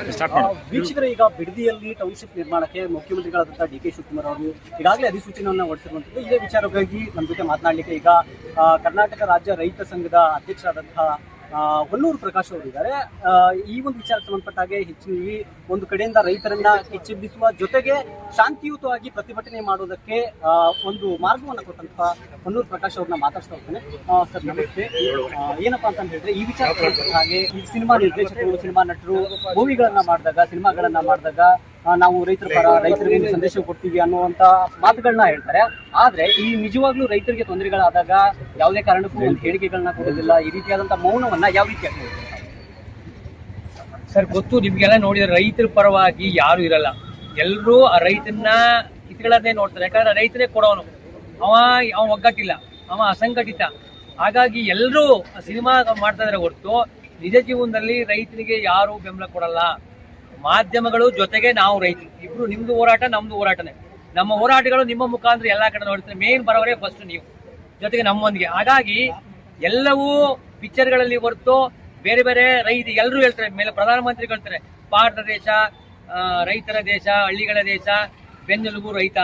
ವೀಕ್ಷಕರ, ಈಗ ಬಿಡದಿಯಲ್ಲಿ ಟೌನ್ಶಿಪ್ ನಿರ್ಮಾಣಕ್ಕೆ ಮುಖ್ಯಮಂತ್ರಿಗಳಾದಂತಹ ಡಿ ಕೆ ಶಿವಕುಮಾರ್ ಅವರು ಈಗಾಗಲೇ ಅಧಿಸೂಚನೆಯನ್ನು ಹೊರಡಿಸಿರುವಂಥದ್ದು. ಇದೇ ವಿಚಾರವಾಗಿ ನಮ್ಮ ಜೊತೆ ಮಾತನಾಡಲಿಕ್ಕೆ ಈಗ ಕರ್ನಾಟಕ ರಾಜ್ಯ ರೈತ ಸಂಘದ ಅಧ್ಯಕ್ಷರಾದಂತಹ ಹೊನ್ನೂರು ಪ್ರಕಾಶ್ ಅವರು ಇದ್ದಾರೆ. ಈ ಒಂದು ವಿಚಾರಕ್ಕೆ ಸಂಬಂಧಪಟ್ಟ ಹಾಗೆ ಹೆಚ್ಚಿನ ಒಂದು ಕಡೆಯಿಂದ ರೈತರನ್ನ ಕಿಚ್ಚೆಬ್ಬಿಸುವ ಜೊತೆಗೆ ಶಾಂತಿಯುತವಾಗಿ ಪ್ರತಿಭಟನೆ ಮಾಡೋದಕ್ಕೆ ಒಂದು ಮಾರ್ಗವನ್ನು ಕೊಟ್ಟಂತಹ ಹೊನ್ನೂರು ಪ್ರಕಾಶ್ ಅವ್ರನ್ನ ಮಾತಾಡ್ತಾ ಹೋಗ್ತಾನೆ. ಸರ್ ನಮಸ್ತೆ. ಏನಪ್ಪಾ ಅಂತ ಹೇಳಿದ್ರೆ, ಈ ವಿಚಾರಕ್ಕೆ ಸಂಬಂಧಪಟ್ಟ ಹಾಗೆ ಈ ಸಿನಿಮಾ ನಿರ್ದೇಶಕರು, ಸಿನಿಮಾ ನಟರು ಸಿನಿಮಾಗಳನ್ನ ಮಾಡಿದಾಗ ನಾವು ರೈತರ ಪರ, ರೈತರಿಗೆ ಒಂದು ಸಂದೇಶ ಕೊಡ್ತೀವಿ ಅನ್ನುವಂತ ಮಾತುಗಳನ್ನ ಹೇಳ್ತಾರೆ. ಆದ್ರೆ ಈ ನಿಜವಾಗ್ಲೂ ರೈತರಿಗೆ ತೊಂದರೆಗಳಾದಾಗ ಯಾವುದೇ ಕಾರಣಕ್ಕೂ ಒಂದು ಹೇಳಿಕೆಗಳನ್ನ ಕೊಡೋದಿಲ್ಲ. ಈ ರೀತಿಯಾದಂತಹ ಮೌನವನ್ನ ಯಾವ ರೀತಿ ಆಗ್ತದೆ ಸರ್? ಗೊತ್ತು, ನಿಮ್ಗೆಲ್ಲ ನೋಡಿದ್ರೆ ರೈತರ ಪರವಾಗಿ ಯಾರು ಇರಲ್ಲ. ಎಲ್ಲರೂ ಆ ರೈತನ ಕಿತ್ಗಳನ್ನೇ ನೋಡ್ತಾರೆ. ಯಾಕಂದ್ರೆ ರೈತನೇ ಕೊಡೋನು, ಅವ ಒಗ್ಗಟ್ಟಿಲ್ಲ, ಅವ ಅಸಂಘಟಿತ. ಹಾಗಾಗಿ ಎಲ್ಲರೂ ಸಿನಿಮಾ ಮಾಡ್ತಾ ಇದ್ರೆ ಹೊರತು ನಿಜ ಜೀವನದಲ್ಲಿ ರೈತನಿಗೆ ಯಾರು ಬೆಂಬಲ ಕೊಡಲ್ಲ. ಮಾಧ್ಯಮಗಳು ಜೊತೆಗೆ ನಾವು ರೈತರು ಇಬ್ರು, ನಿಮ್ದು ಹೋರಾಟ ನಮ್ದು ಹೋರಾಟನೇ. ನಮ್ಮ ಹೋರಾಟಗಳು ನಿಮ್ಮ ಮುಖಾಂತರ ಎಲ್ಲಾ ಕಡೆ ನೋಡ್ತಾರೆ. ಮೇನ್ ಬರೋವರೇ ಫಸ್ಟ್ ನೀವು, ಜೊತೆಗೆ ನಮ್ಮೊಂದಿಗೆ. ಹಾಗಾಗಿ ಎಲ್ಲವೂ ಪಿಕ್ಚರ್ಗಳಲ್ಲಿ ಹೊರತು ಬೇರೆ ಬೇರೆ ಎಲ್ಲರೂ ಹೇಳ್ತಾರೆ. ಮೇಲೆ ಪ್ರಧಾನಮಂತ್ರಿಗಳು ಹೇಳ್ತಾರೆ, ಭಾರತ ದೇಶ ರೈತರ ದೇಶ, ಹಳ್ಳಿಗಳ ದೇಶ, ಬೆನ್ನೆಲುಬು ರೈತ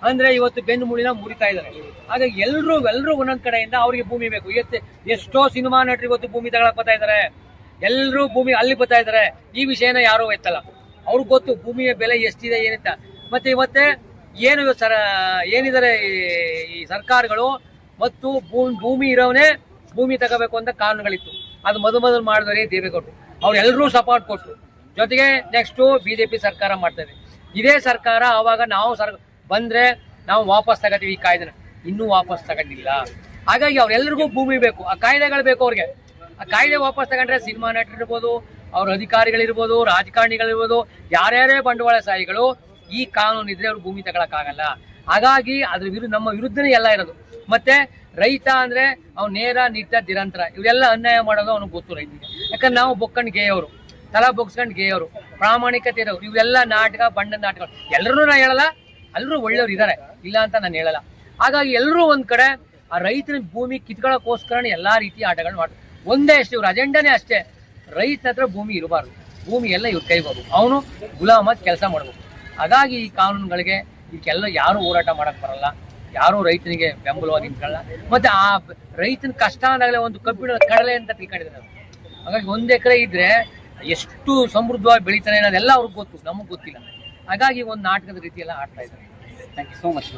ಅಂದ್ರೆ ಇವತ್ತು ಬೆನ್ನು ಮುಳಿನ ಮುರಿತಾ ಇದ್ದಾರೆ. ಹಾಗಾಗಿ ಎಲ್ಲರೂ ಒಂದೊಂದ್ ಕಡೆಯಿಂದ ಅವ್ರಿಗೆ ಭೂಮಿ ಬೇಕು. ಎಷ್ಟೋ ಸಿನಿಮಾ ನಟರು ಇವತ್ತು ಭೂಮಿ ತಗೊಳಕ್ ಬರ್ತಾ ಇದಾರೆ. ಎಲ್ಲರೂ ಭೂಮಿ ಅಲ್ಲಿ ಬರ್ತಾ ಇದಾರೆ. ಈ ವಿಷಯನ ಯಾರು ಎತ್ತಲ್ಲ. ಅವ್ರಿಗೆ ಗೊತ್ತು ಭೂಮಿಯ ಬೆಲೆ ಎಷ್ಟಿದೆ ಏನಂತ. ಮತ್ತೆ ಏನಿದ್ದಾರೆ ಈ ಸರ್ಕಾರಗಳು ಮತ್ತು ಭೂಮಿ ಇರೋವನೇ ಭೂಮಿ ತಗೋಬೇಕು ಅಂತ ಕಾನೂನುಗಳಿತ್ತು. ಅದು ಮೊದಲು ಮಾಡಿದರೆ ದೇವೇಗೌಡರು, ಅವ್ರೆಲ್ಲರೂ ಸಪೋರ್ಟ್ ಕೊಟ್ಟರು. ಜೊತೆಗೆ ನೆಕ್ಸ್ಟ್ ಬಿಜೆಪಿ ಸರ್ಕಾರ ಮಾಡ್ತಾ ಇದೆ. ಇದೇ ಸರ್ಕಾರ ಆವಾಗ ನಾವು ಬಂದ್ರೆ ನಾವು ವಾಪಸ್ ತಗೋತೀವಿ ಈ ಕಾಯ್ದೆನ. ಇನ್ನೂ ವಾಪಸ್ ತಗೊಂಡಿಲ್ಲ. ಹಾಗಾಗಿ ಅವ್ರೆಲ್ರಿಗೂ ಭೂಮಿ ಬೇಕು, ಆ ಕಾಯ್ದೆಗಳು ಬೇಕು ಅವ್ರಿಗೆ. ಆ ಕಾಯ್ದೆ ವಾಪಸ್ ತಗೊಂಡ್ರೆ ಸಿನಿಮಾ ನಟರಿರ್ಬೋದು, ಅವ್ರ ಅಧಿಕಾರಿಗಳಿರ್ಬೋದು, ರಾಜಕಾರಣಿಗಳಿರ್ಬೋದು, ಯಾರ್ಯಾರೇ ಬಂಡವಾಳಶಾಹಿಗಳು ಈ ಕಾನೂನು ಇದ್ರೆ ಅವ್ರು ಭೂಮಿ ತಗೊಳಕ್ಕಾಗಲ್ಲ. ಹಾಗಾಗಿ ಅದ್ರ ನಮ್ಮ ವಿರುದ್ಧನೇ ಎಲ್ಲ ಇರೋದು. ಮತ್ತೆ ರೈತ ಅಂದ್ರೆ ಅವ್ನು ನೇರ ನಿಟ್ಟ ನಿರಂತರ ಇವರೆಲ್ಲ ಅನ್ಯಾಯ ಮಾಡೋದು ಅವ್ನಿಗೆ ಗೊತ್ತು ರೈತನಿಗೆ. ಯಾಕಂದ್ರೆ ನಾವು ಬೊಕ್ಕಂಡು ಗೇಯವರು, ತಲಾ ಬೊಗ್ಸ್ಕೊಂಡು ಗೇಯವರು, ಪ್ರಾಮಾಣಿಕತೆ ಇರೋರು. ಇವೆಲ್ಲ ನಾಟಕ, ಬಣ್ಣದ ನಾಟಕ. ಎಲ್ಲರೂ ನಾ ಹೇಳಲ್ಲ, ಎಲ್ಲರೂ ಒಳ್ಳೆಯವ್ರು ಇದ್ದಾರೆ, ಇಲ್ಲ ಅಂತ ನಾನು ಹೇಳಲ್ಲ. ಹಾಗಾಗಿ ಎಲ್ಲರೂ ಒಂದ್ ಕಡೆ ಆ ರೈತನ ಭೂಮಿ ಕಿತ್ಕೊಳ್ಳೋಕೋಸ್ಕರ ಎಲ್ಲಾ ರೀತಿಯ ಆಟಗಳು ಮಾಡ್ತಾರೆ. ಒಂದೇ ಅಷ್ಟೇ, ಇವ್ರ ಅಜೆಂಡಾನೇ ಅಷ್ಟೇ, ರೈತನ ಹತ್ರ ಭೂಮಿ ಇರಬಾರ್ದು, ಭೂಮಿ ಎಲ್ಲ ಇವ್ರ ಕೈಗೆ ಹೋಗ್ಬೇಕು, ಅವನು ಗುಲಾಮಾಗಿ ಕೆಲಸ ಮಾಡ್ಬೇಕು. ಹಾಗಾಗಿ ಈ ಕಾನೂನುಗಳಿಗೆ ಇದಕ್ಕೆಲ್ಲ ಯಾರು ಹೋರಾಟ ಮಾಡಕ್ ಬರಲ್ಲ, ಯಾರು ರೈತನಿಗೆ ಬೆಂಬಲವಾಗಿ ನಿಂತ್ಕೊಳ್ಳಲ್ಲ. ಮತ್ತೆ ಆ ರೈತನ ಕಷ್ಟ ಅಂದಾಗಲೇ ಒಂದು ಕಬ್ಬಿಣ ಕಡಲೆ ಅಂತ ತಿಳ್ಕೊಂಡಿದ್ದಾರೆ. ಹಾಗಾಗಿ 1 ಎಕರೆ ಇದ್ರೆ ಎಷ್ಟು ಸಮೃದ್ಧವಾಗಿ ಬೆಳೀತಾನೆ ಅನ್ನೋದೆಲ್ಲ ಅವ್ರಿಗೆ ಗೊತ್ತು, ನಮಗೆ ಗೊತ್ತಿಲ್ಲ. ಹಾಗಾಗಿ ಒಂದು ನಾಟಕದ ರೀತಿ ಎಲ್ಲ ಆಡ್ತಾ ಇದ್ದಾರೆ. Thank you so much.